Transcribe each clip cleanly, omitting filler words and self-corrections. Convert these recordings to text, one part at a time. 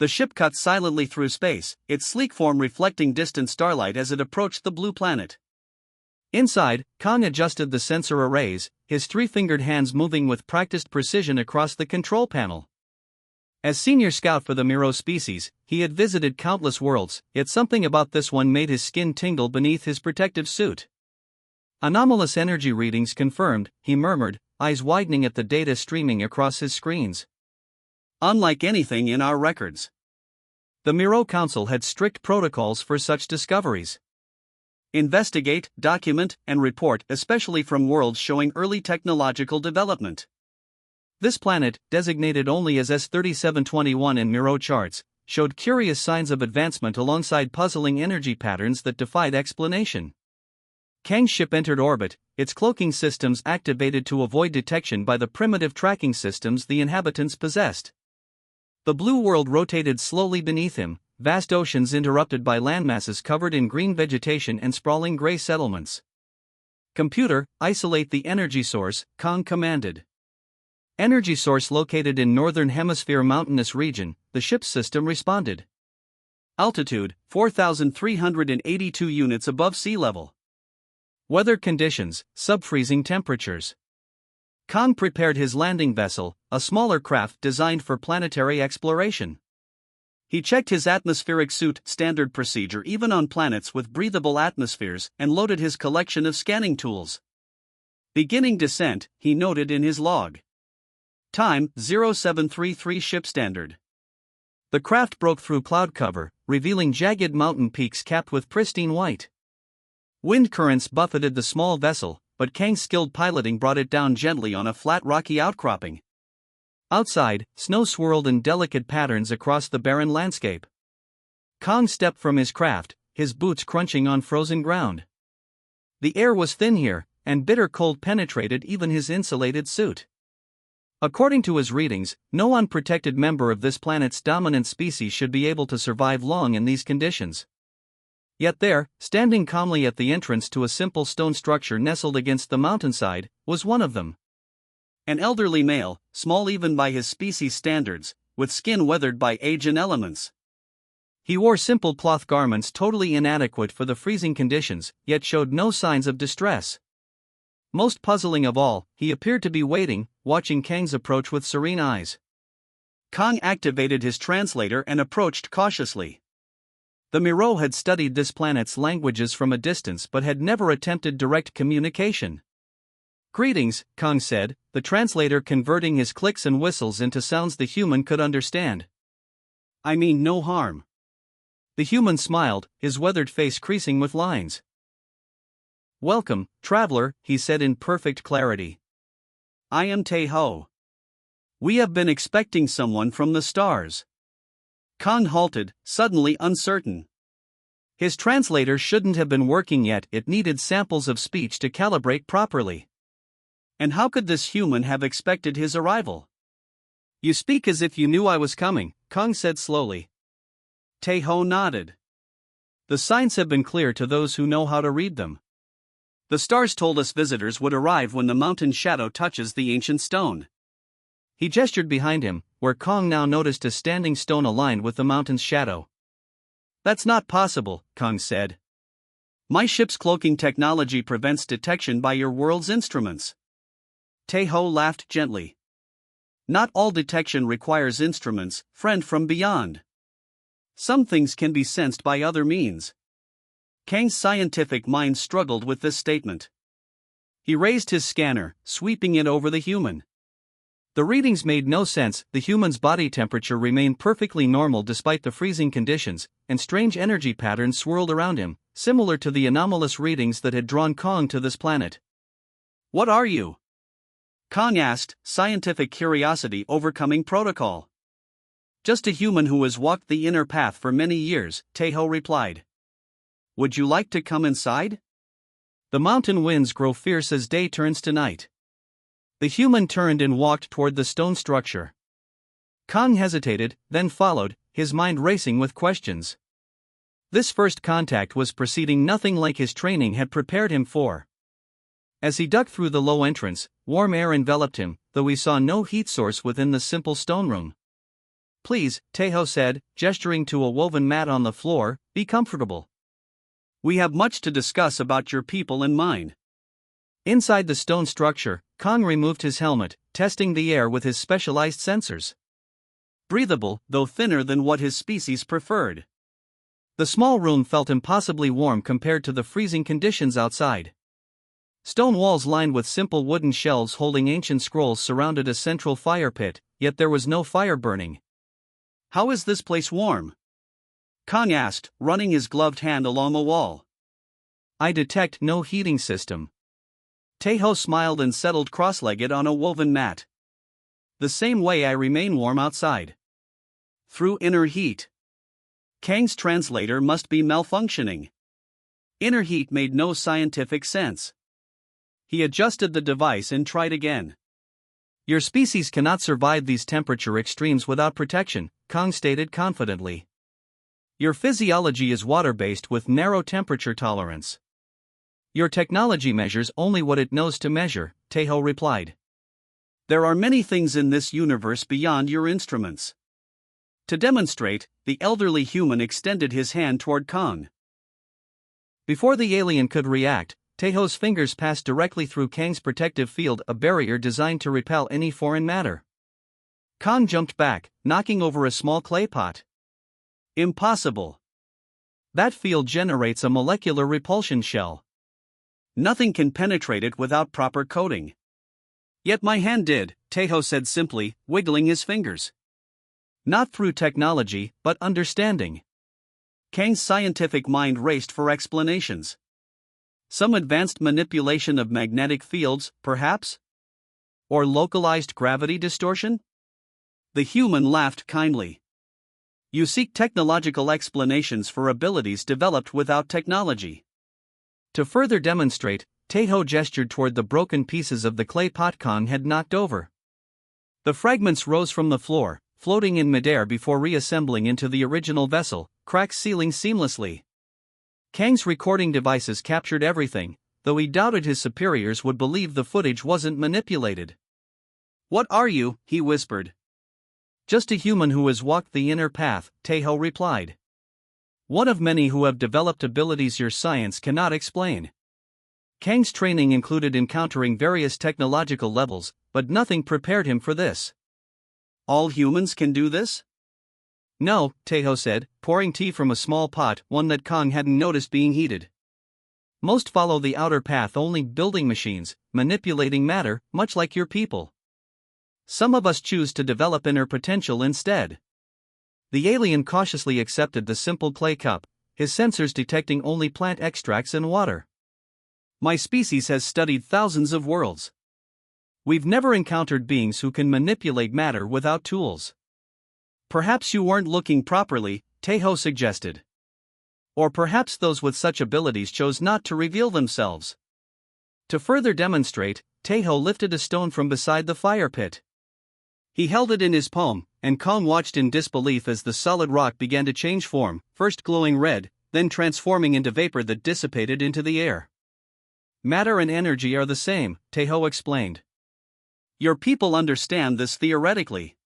The ship cut silently through space, its sleek form reflecting distant starlight as it approached the blue planet. Inside, Kong adjusted the sensor arrays, his three-fingered hands moving with practiced precision across the control panel. As senior scout for the Miro species, he had visited countless worlds, yet something about this one made his skin tingle beneath his protective suit. Anomalous energy readings confirmed, he murmured, eyes widening at the data streaming across his screens. Unlike anything in our records. The Miro Council had strict protocols for such discoveries. Investigate, document, and report, especially from worlds showing early technological development. This planet, designated only as S3721 in Miro charts, showed curious signs of advancement alongside puzzling energy patterns that defied explanation. Kang's ship entered orbit, its cloaking systems activated to avoid detection by the primitive tracking systems the inhabitants possessed. The blue world rotated slowly beneath him, vast oceans interrupted by landmasses covered in green vegetation and sprawling gray settlements. Computer, isolate the energy source, Kong commanded. Energy source located in northern hemisphere mountainous region, the ship's system responded. Altitude, 4,382 units above sea level. Weather conditions, sub-freezing temperatures. Kong prepared his landing vessel, a smaller craft designed for planetary exploration. He checked his atmospheric suit, standard procedure even on planets with breathable atmospheres, and loaded his collection of scanning tools. Beginning descent, he noted in his log. Time, 0733 ship standard. The craft broke through cloud cover, revealing jagged mountain peaks capped with pristine white. Wind currents buffeted the small vessel, but Kang's skilled piloting brought it down gently on a flat rocky outcropping. Outside, snow swirled in delicate patterns across the barren landscape. Kong stepped from his craft, his boots crunching on frozen ground. The air was thin here, and bitter cold penetrated even his insulated suit. According to his readings, no unprotected member of this planet's dominant species should be able to survive long in these conditions. Yet there, standing calmly at the entrance to a simple stone structure nestled against the mountainside, was one of them. An elderly male, small even by his species standards, with skin weathered by age and elements. He wore simple cloth garments totally inadequate for the freezing conditions, yet showed no signs of distress. Most puzzling of all, he appeared to be waiting, watching Kang's approach with serene eyes. Kong activated his translator and approached cautiously. The Miro had studied this planet's languages from a distance but had never attempted direct communication. Greetings, Kong said, the translator converting his clicks and whistles into sounds the human could understand. I mean no harm. The human smiled, his weathered face creasing with lines. Welcome, traveler, he said in perfect clarity. I am Tae-ho. We have been expecting someone from the stars. Kong halted, suddenly uncertain. His translator shouldn't have been working yet, it needed samples of speech to calibrate properly. And how could this human have expected his arrival? You speak as if you knew I was coming, Kong said slowly. Tae-ho nodded. The signs have been clear to those who know how to read them. The stars told us visitors would arrive when the mountain's shadow touches the ancient stone. He gestured behind him, where Kong now noticed a standing stone aligned with the mountain's shadow. That's not possible, Kong said. My ship's cloaking technology prevents detection by your world's instruments. Tae-ho laughed gently. Not all detection requires instruments, friend from beyond. Some things can be sensed by other means. Kang's scientific mind struggled with this statement. He raised his scanner, sweeping it over the human. The readings made no sense, the human's body temperature remained perfectly normal despite the freezing conditions, and strange energy patterns swirled around him, similar to the anomalous readings that had drawn Kong to this planet. What are you? Kong asked, scientific curiosity overcoming protocol. Just a human who has walked the inner path for many years, Tae-ho replied. Would you like to come inside? The mountain winds grow fierce as day turns to night. The human turned and walked toward the stone structure. Kong hesitated, then followed, his mind racing with questions. This first contact was proceeding nothing like his training had prepared him for. As he ducked through the low entrance, warm air enveloped him, though he saw no heat source within the simple stone room. Please, Taeho said, gesturing to a woven mat on the floor, be comfortable. We have much to discuss about your people and mine. Inside the stone structure, Kong removed his helmet, testing the air with his specialized sensors. Breathable, though thinner than what his species preferred. The small room felt impossibly warm compared to the freezing conditions outside. Stone walls lined with simple wooden shelves holding ancient scrolls surrounded a central fire pit, yet there was no fire burning. How is this place warm? Kong asked, running his gloved hand along the wall. I detect no heating system. Taeho smiled and settled cross-legged on a woven mat. The same way I remain warm outside. Through inner heat. Kang's translator must be malfunctioning. Inner heat made no scientific sense. He adjusted the device and tried again. Your species cannot survive these temperature extremes without protection, Kong stated confidently. Your physiology is water-based with narrow temperature tolerance. Your technology measures only what it knows to measure, Taeho replied. There are many things in this universe beyond your instruments. To demonstrate, the elderly human extended his hand toward Kong. Before the alien could react, Taeho's fingers passed directly through Kang's protective field, a barrier designed to repel any foreign matter. Kong jumped back, knocking over a small clay pot. Impossible. That field generates a molecular repulsion shell. Nothing can penetrate it without proper coating. Yet my hand did, Taeho said simply, wiggling his fingers. Not through technology, but understanding. Kang's scientific mind raced for explanations. Some advanced manipulation of magnetic fields, perhaps? Or localized gravity distortion? The human laughed kindly. You seek technological explanations for abilities developed without technology. To further demonstrate, Taeho gestured toward the broken pieces of the clay pot Kong had knocked over. The fragments rose from the floor, floating in midair before reassembling into the original vessel, cracks sealing seamlessly. Kang's recording devices captured everything, though he doubted his superiors would believe the footage wasn't manipulated. What are you? He whispered. Just a human who has walked the inner path, Taeho replied. One of many who have developed abilities your science cannot explain. Kang's training included encountering various technological levels, but nothing prepared him for this. All humans can do this? No, Taeho said, pouring tea from a small pot, one that Kong hadn't noticed being heated. Most follow the outer path, only building machines, manipulating matter, much like your people. Some of us choose to develop inner potential instead. The alien cautiously accepted the simple clay cup, his sensors detecting only plant extracts and water. My species has studied thousands of worlds. We've never encountered beings who can manipulate matter without tools. Perhaps you weren't looking properly, Taeho suggested. Or perhaps those with such abilities chose not to reveal themselves. To further demonstrate, Taeho lifted a stone from beside the fire pit. He held it in his palm, and Kong watched in disbelief as the solid rock began to change form, first glowing red, then transforming into vapor that dissipated into the air. Matter and energy are the same, Taeho explained. Your people understand this theoretically.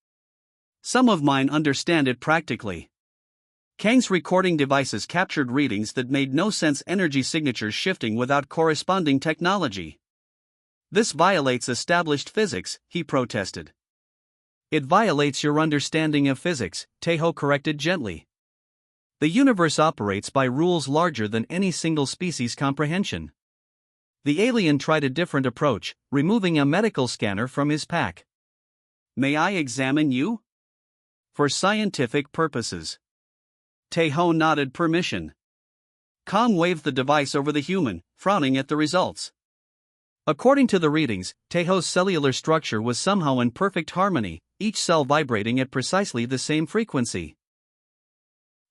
Some of mine understand it practically. Kang's recording devices captured readings that made no sense, energy signatures shifting without corresponding technology. This violates established physics, he protested. It violates your understanding of physics, Taeho corrected gently. The universe operates by rules larger than any single species' comprehension. The alien tried a different approach, removing a medical scanner from his pack. May I examine you? For scientific purposes. Taeho nodded permission. Kong waved the device over the human, frowning at the results. According to the readings, Taeho's cellular structure was somehow in perfect harmony, each cell vibrating at precisely the same frequency.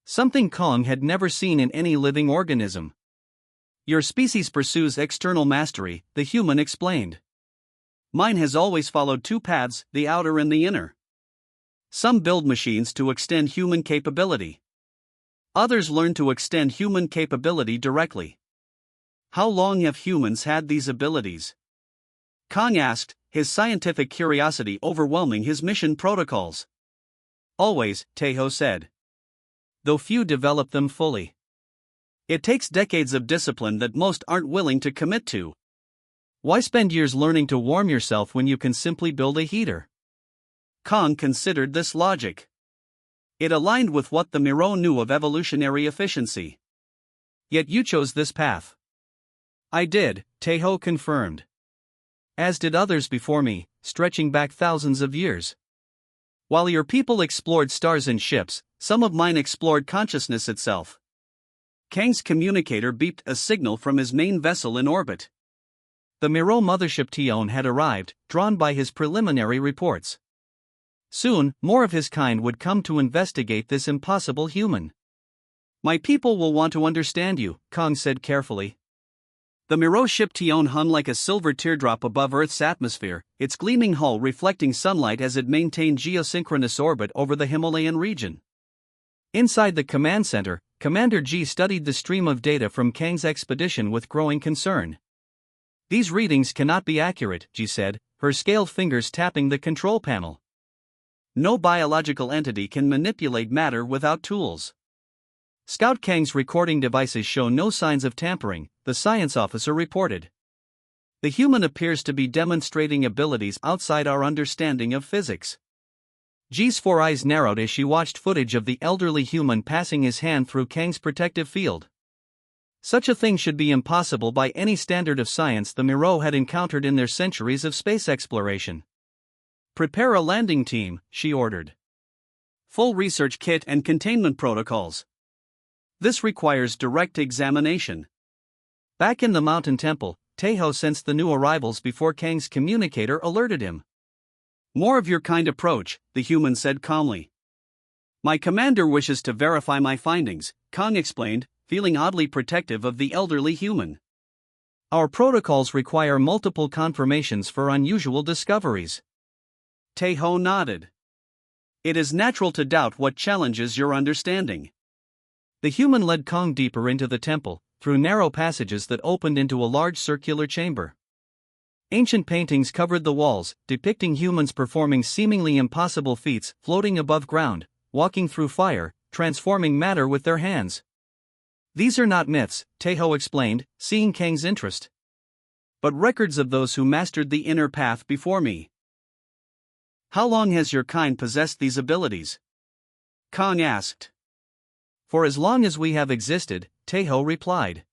Something Kong had never seen in any living organism. Your species pursues external mastery, the human explained. Mine has always followed two paths, the outer and the inner. Some build machines to extend human capability. Others learn to extend human capability directly. How long have humans had these abilities? Kong asked, his scientific curiosity overwhelming his mission protocols. Always, Taeho said. Though few develop them fully. It takes decades of discipline that most aren't willing to commit to. Why spend years learning to warm yourself when you can simply build a heater? Kong considered this logic. It aligned with what the Miro knew of evolutionary efficiency. Yet you chose this path. I did, Taeho confirmed. As did others before me, stretching back thousands of years. While your people explored stars and ships, some of mine explored consciousness itself. Kang's communicator beeped a signal from his main vessel in orbit. The Miro mothership Tion had arrived, drawn by his preliminary reports. Soon, more of his kind would come to investigate this impossible human. My people will want to understand you, Kong said carefully. The Miro ship Tion hung like a silver teardrop above Earth's atmosphere, its gleaming hull reflecting sunlight as it maintained geosynchronous orbit over the Himalayan region. Inside the command center, Commander G studied the stream of data from Kang's expedition with growing concern. These readings cannot be accurate, G said, her scaled fingers tapping the control panel. No biological entity can manipulate matter without tools. Scout Kang's recording devices show no signs of tampering, the science officer reported. The human appears to be demonstrating abilities outside our understanding of physics. G's 4 eyes narrowed as she watched footage of the elderly human passing his hand through Kang's protective field. Such a thing should be impossible by any standard of science the Miro had encountered in their centuries of space exploration. Prepare a landing team, she ordered. Full research kit and containment protocols. This requires direct examination. Back in the mountain temple, Taeho sensed the new arrivals before Kang's communicator alerted him. More of your kind approach, the human said calmly. My commander wishes to verify my findings, Kong explained, feeling oddly protective of the elderly human. Our protocols require multiple confirmations for unusual discoveries. Taeho nodded. It is natural to doubt what challenges your understanding. The human led Kong deeper into the temple, through narrow passages that opened into a large circular chamber. Ancient paintings covered the walls, depicting humans performing seemingly impossible feats, floating above ground, walking through fire, transforming matter with their hands. These are not myths, Taeho explained, seeing Kang's interest. But records of those who mastered the inner path before me. How long has your kind possessed these abilities? Kong asked. For as long as we have existed, Taeho replied.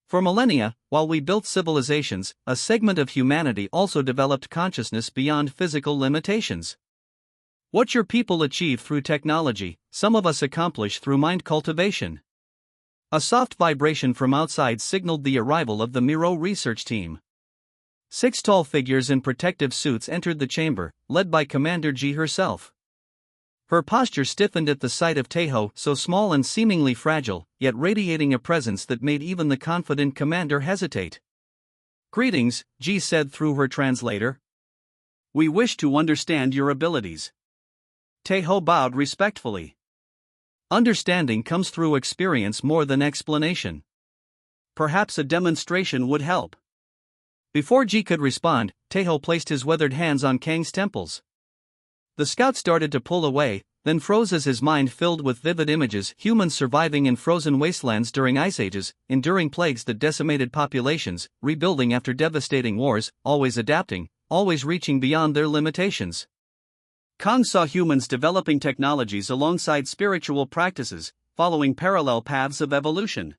For millennia, while we built civilizations, a segment of humanity also developed consciousness beyond physical limitations. What your people achieve through technology, some of us accomplish through mind cultivation. A soft vibration from outside signaled the arrival of the Miro research team. 6 tall figures in protective suits entered the chamber, led by Commander G herself. Her posture stiffened at the sight of Taeho, so small and seemingly fragile, yet radiating a presence that made even the confident commander hesitate. Greetings, G said through her translator. We wish to understand your abilities. Taeho bowed respectfully. Understanding comes through experience more than explanation. Perhaps a demonstration would help. Before G could respond, Taeho placed his weathered hands on Kang's temples. The scout started to pull away, then froze as his mind filled with vivid images, humans surviving in frozen wastelands during ice ages, enduring plagues that decimated populations, rebuilding after devastating wars, always adapting, always reaching beyond their limitations. Kong saw humans developing technologies alongside spiritual practices, following parallel paths of evolution.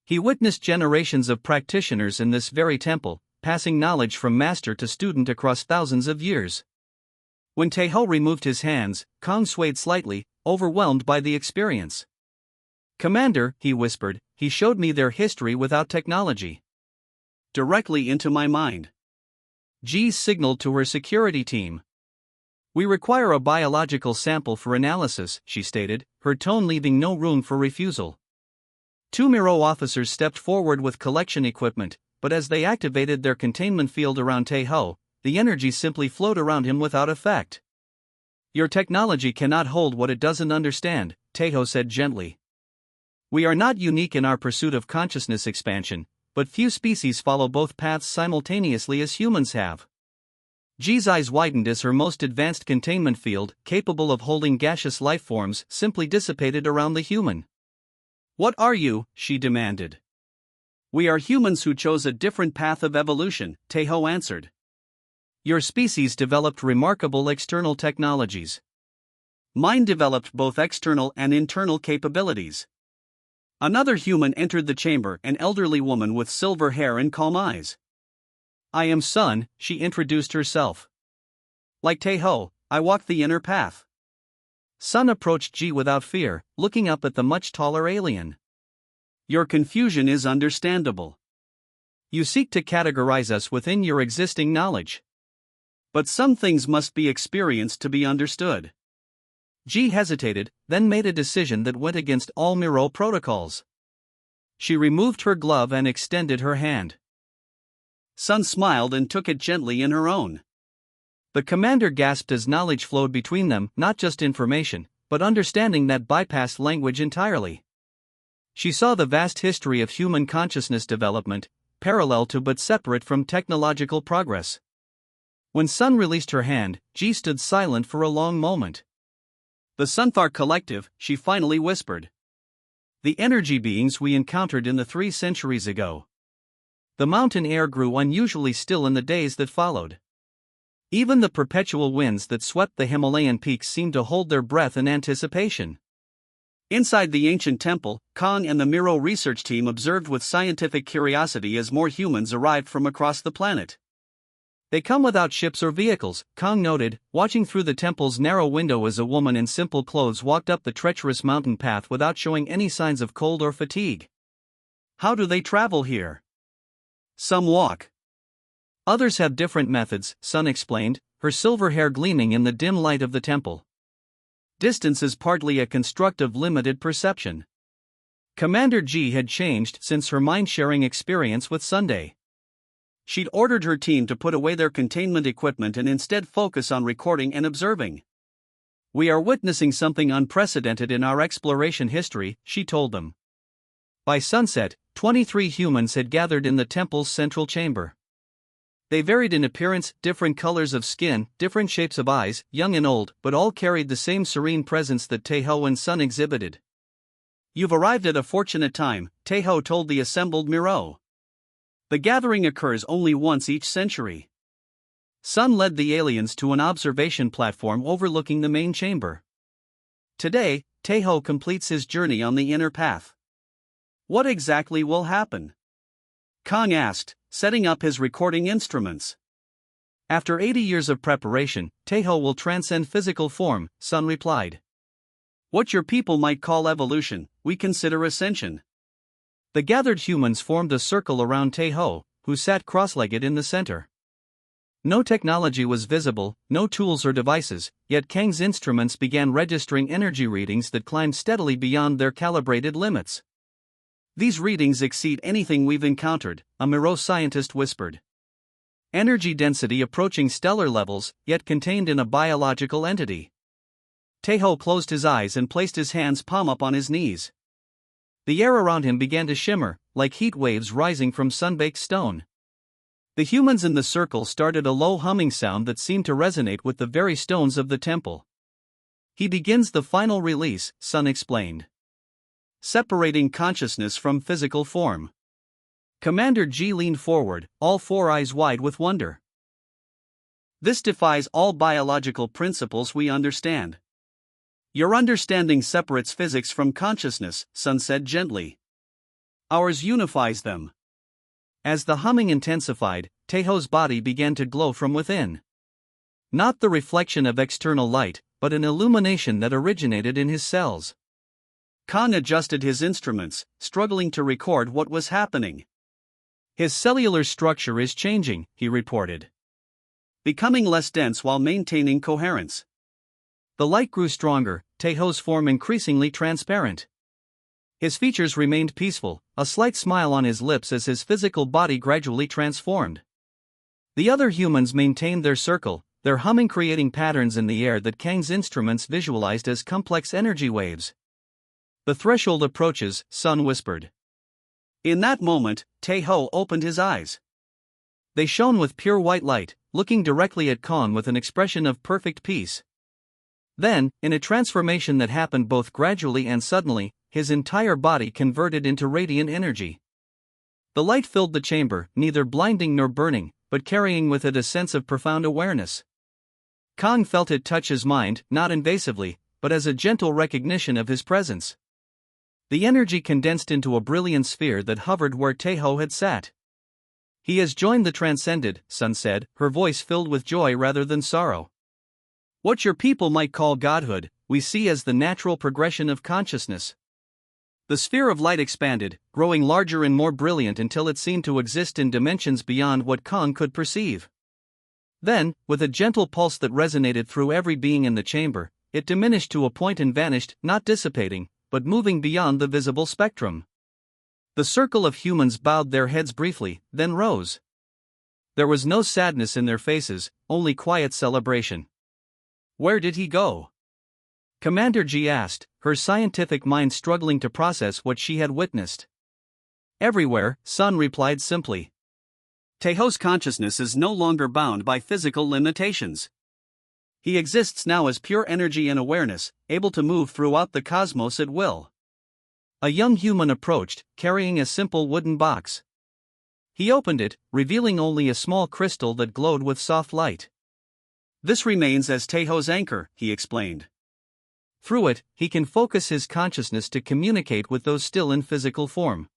He witnessed generations of practitioners in this very temple, passing knowledge from master to student across thousands of years. When Taeho removed his hands, Kong swayed slightly, overwhelmed by the experience. Commander, he whispered, he showed me their history without technology. Directly into my mind. G signaled to her security team. We require a biological sample for analysis, she stated, her tone leaving no room for refusal. 2 Miro officers stepped forward with collection equipment, but as they activated their containment field around Taeho, the energy simply flowed around him without effect. Your technology cannot hold what it doesn't understand, Taeho said gently. We are not unique in our pursuit of consciousness expansion, but few species follow both paths simultaneously as humans have. Ji's eyes widened as her most advanced containment field, capable of holding gaseous lifeforms, simply dissipated around the human. "What are you?" she demanded. "We are humans who chose a different path of evolution," Taeho answered. "Your species developed remarkable external technologies. Mine developed both external and internal capabilities." Another human entered the chamber, an elderly woman with silver hair and calm eyes. "I am Sun," she introduced herself. "Like Taeho, I walked the inner path." Sun approached Ji without fear, looking up at the much taller alien. "Your confusion is understandable. You seek to categorize us within your existing knowledge. But some things must be experienced to be understood." Ji hesitated, then made a decision that went against all Miro protocols. She removed her glove and extended her hand. Sun smiled and took it gently in her own. The commander gasped as knowledge flowed between them, not just information, but understanding that bypassed language entirely. She saw the vast history of human consciousness development, parallel to but separate from technological progress. When Sun released her hand, Ji stood silent for a long moment. "The Sunthar Collective," she finally whispered. "The energy beings we encountered in the 3 centuries ago." The mountain air grew unusually still in the days that followed. Even the perpetual winds that swept the Himalayan peaks seemed to hold their breath in anticipation. Inside the ancient temple, Kong and the Miro research team observed with scientific curiosity as more humans arrived from across the planet. "They come without ships or vehicles," Kong noted, watching through the temple's narrow window as a woman in simple clothes walked up the treacherous mountain path without showing any signs of cold or fatigue. "How do they travel here?" "Some walk. Others have different methods," Sun explained, her silver hair gleaming in the dim light of the temple. "Distance is partly a construct of limited perception." Commander Ji had changed since her mind-sharing experience with Sunday. She'd ordered her team to put away their containment equipment and instead focus on recording and observing. "We are witnessing something unprecedented in our exploration history," she told them. By sunset, 23 humans had gathered in the temple's central chamber. They varied in appearance, different colors of skin, different shapes of eyes, young and old, but all carried the same serene presence that Taeho and Sun exhibited. "You've arrived at a fortunate time," Taeho told the assembled Miro. "The gathering occurs only once each century." Sun led the aliens to an observation platform overlooking the main chamber. "Today, Taeho completes his journey on the inner path." "What exactly will happen?" Kong asked, setting up his recording instruments. "After 80 years of preparation, Taeho will transcend physical form," Sun replied. "What your people might call evolution, we consider ascension." The gathered humans formed a circle around Taeho, who sat cross-legged in the center. No technology was visible, no tools or devices, yet Kang's instruments began registering energy readings that climbed steadily beyond their calibrated limits. "These readings exceed anything we've encountered," a Miro scientist whispered. "Energy density approaching stellar levels, yet contained in a biological entity." Taeho closed his eyes and placed his hands palm up on his knees. The air around him began to shimmer, like heat waves rising from sun-baked stone. The humans in the circle started a low humming sound that seemed to resonate with the very stones of the temple. "He begins the final release," Sun explained. "Separating consciousness from physical form." Commander Ji leaned forward, all 4 eyes wide with wonder. "This defies all biological principles we understand." "Your understanding separates physics from consciousness," Sun said gently. "Ours unifies them." As the humming intensified, Taeho's body began to glow from within. Not the reflection of external light, but an illumination that originated in his cells. Kong adjusted his instruments, struggling to record what was happening. "His cellular structure is changing," he reported. "Becoming less dense while maintaining coherence." The light grew stronger, Taeho's form increasingly transparent. His features remained peaceful, a slight smile on his lips as his physical body gradually transformed. The other humans maintained their circle, their humming creating patterns in the air that Kang's instruments visualized as complex energy waves. "The threshold approaches," Sun whispered. In that moment, Taeho opened his eyes. They shone with pure white light, looking directly at Kong with an expression of perfect peace. Then, in a transformation that happened both gradually and suddenly, his entire body converted into radiant energy. The light filled the chamber, neither blinding nor burning, but carrying with it a sense of profound awareness. Kong felt it touch his mind, not invasively, but as a gentle recognition of his presence. The energy condensed into a brilliant sphere that hovered where Taeho had sat. "He has joined the transcended," Sun said, her voice filled with joy rather than sorrow. "What your people might call godhood, we see as the natural progression of consciousness." The sphere of light expanded, growing larger and more brilliant until it seemed to exist in dimensions beyond what Kong could perceive. Then, with a gentle pulse that resonated through every being in the chamber, it diminished to a point and vanished, not dissipating, but moving beyond the visible spectrum. The circle of humans bowed their heads briefly, then rose. There was no sadness in their faces, only quiet celebration. "Where did he go?" Commander G asked, her scientific mind struggling to process what she had witnessed. "Everywhere," Sun replied simply. "Taeho's consciousness is no longer bound by physical limitations. He exists now as pure energy and awareness, able to move throughout the cosmos at will." A young human approached, carrying a simple wooden box. He opened it, revealing only a small crystal that glowed with soft light. "This remains as Taeho's anchor," he explained. "Through it, he can focus his consciousness to communicate with those still in physical form."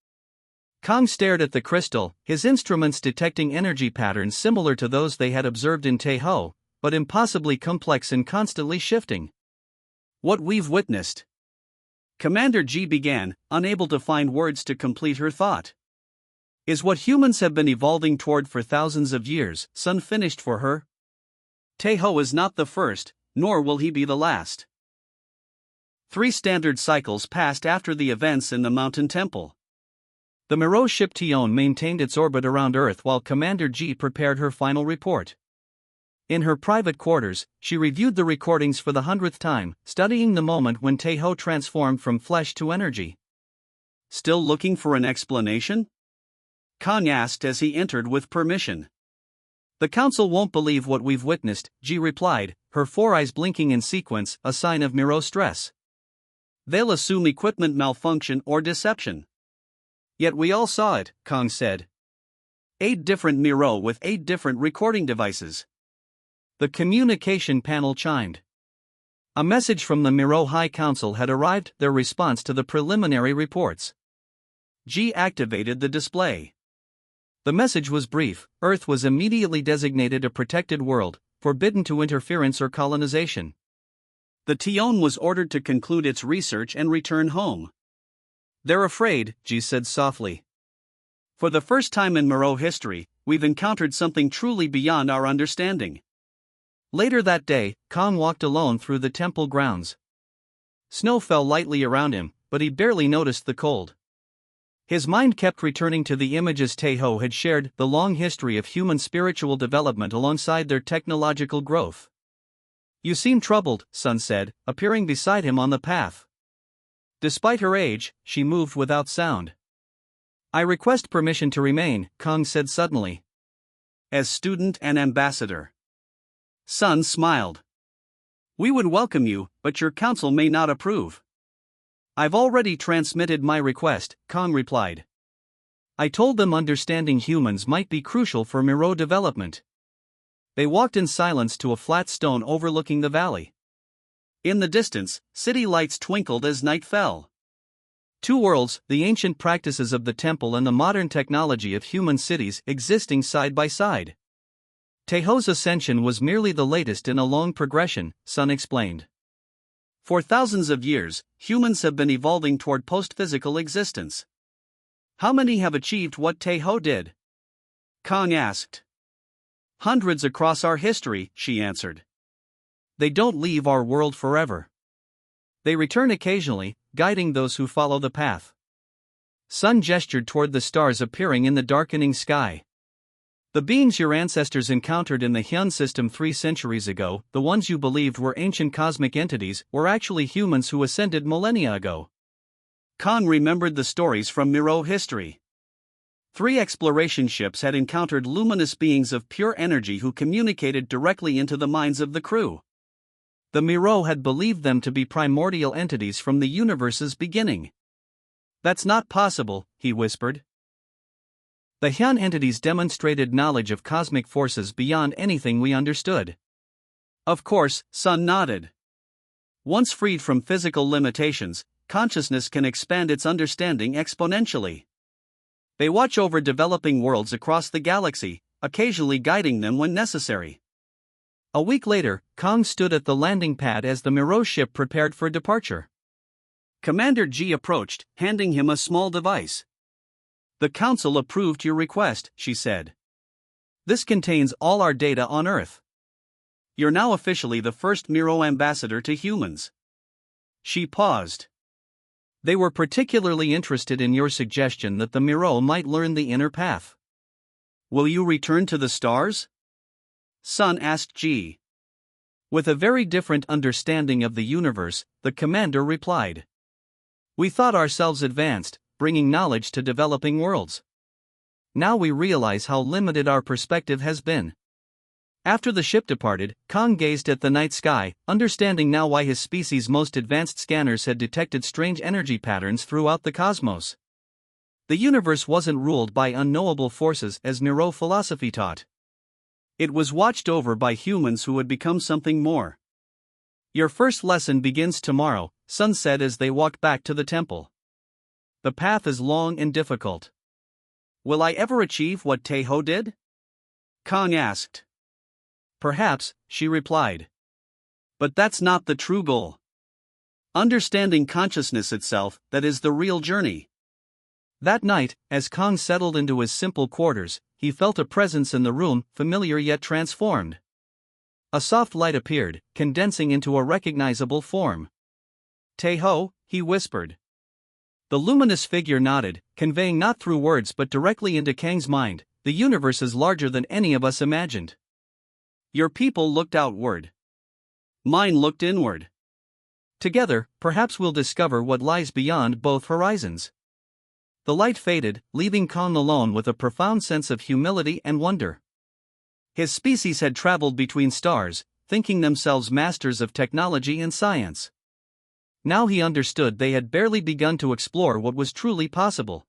Kong stared at the crystal, his instruments detecting energy patterns similar to those they had observed in Taeho, but impossibly complex and constantly shifting. "What we've witnessed," Commander G began, unable to find words to complete her thought, "is what humans have been evolving toward for thousands of years," Sun finished for her. "Taeho is not the first, nor will he be the last." 3 standard cycles passed after the events in the mountain temple. The Miro ship Tion maintained its orbit around Earth while Commander G prepared her final report. In her private quarters, she reviewed the recordings for the 100th time, studying the moment when Taeho transformed from flesh to energy. "Still looking for an explanation?" Kong asked as he entered with permission. "The Council won't believe what we've witnessed," G replied, her 4 eyes blinking in sequence, a sign of Miro stress. "They'll assume equipment malfunction or deception." "Yet we all saw it," Kong said. 8 different Miro with 8 different recording devices. The communication panel chimed. A message from the Miro High Council had arrived, their response to the preliminary reports. G activated the display. The message was brief: Earth was immediately designated a protected world, forbidden to interference or colonization. The Tion was ordered to conclude its research and return home. "They're afraid," G said softly. "For the first time in Miro history, we've encountered something truly beyond our understanding." Later that day, Kong walked alone through the temple grounds. Snow fell lightly around him, but he barely noticed the cold. His mind kept returning to the images Taeho had shared, the long history of human spiritual development alongside their technological growth. "You seem troubled," Sun said, appearing beside him on the path. Despite her age, she moved without sound. "I request permission to remain," Kong said suddenly. "As student and ambassador." Sun smiled. "We would welcome you, but your council may not approve." "I've already transmitted my request," Kong replied. "I told them understanding humans might be crucial for Miro development." They walked in silence to a flat stone overlooking the valley. In the distance, city lights twinkled as night fell. 2 worlds, the ancient practices of the temple and the modern technology of human cities existing side by side. Taeho's ascension was merely the latest in a long progression, Sun explained. "For thousands of years, humans have been evolving toward post-physical existence. How many have achieved what Taeho did?" Kong asked. "Hundreds across our history," she answered. "They don't leave our world forever. They return occasionally, guiding those who follow the path." Sun gestured toward the stars appearing in the darkening sky. "The beings your ancestors encountered in the Hyun system 3 centuries ago, the ones you believed were ancient cosmic entities, were actually humans who ascended millennia ago." Kong remembered the stories from Miro history. 3 exploration ships had encountered luminous beings of pure energy who communicated directly into the minds of the crew. The Miro had believed them to be primordial entities from the universe's beginning. "That's not possible," he whispered. "The Hyun entities demonstrated knowledge of cosmic forces beyond anything we understood." "Of course," Sun nodded. "Once freed from physical limitations, consciousness can expand its understanding exponentially. They watch over developing worlds across the galaxy, occasionally guiding them when necessary." A week later, Kong stood at the landing pad as the Miro ship prepared for departure. Commander G approached, handing him a small device. "The Council approved your request," she said. "This contains all our data on Earth. You're now officially the first Miro ambassador to humans." She paused. "They were particularly interested in your suggestion that the Miro might learn the inner path." "Will you return to the stars?" Sun asked G. With a very different understanding of the universe, the commander replied. "We thought ourselves advanced, bringing knowledge to developing worlds. Now we realize how limited our perspective has been." After the ship departed, Kong gazed at the night sky, understanding now why his species' most advanced scanners had detected strange energy patterns throughout the cosmos. The universe wasn't ruled by unknowable forces as Miro philosophy taught. It was watched over by humans who had become something more. "Your first lesson begins tomorrow," Sun said as they walked back to the temple. "The path is long and difficult." "Will I ever achieve what Taeho did?" Kong asked. "Perhaps," she replied. "But that's not the true goal. Understanding consciousness itself, that is the real journey." That night, as Kong settled into his simple quarters, he felt a presence in the room, familiar yet transformed. A soft light appeared, condensing into a recognizable form. "Taeho," he whispered. The luminous figure nodded, conveying not through words but directly into Kang's mind, "The universe is larger than any of us imagined. Your people looked outward. Mine looked inward. Together, perhaps we'll discover what lies beyond both horizons." The light faded, leaving Kong alone with a profound sense of humility and wonder. His species had traveled between stars, thinking themselves masters of technology and science. Now he understood they had barely begun to explore what was truly possible.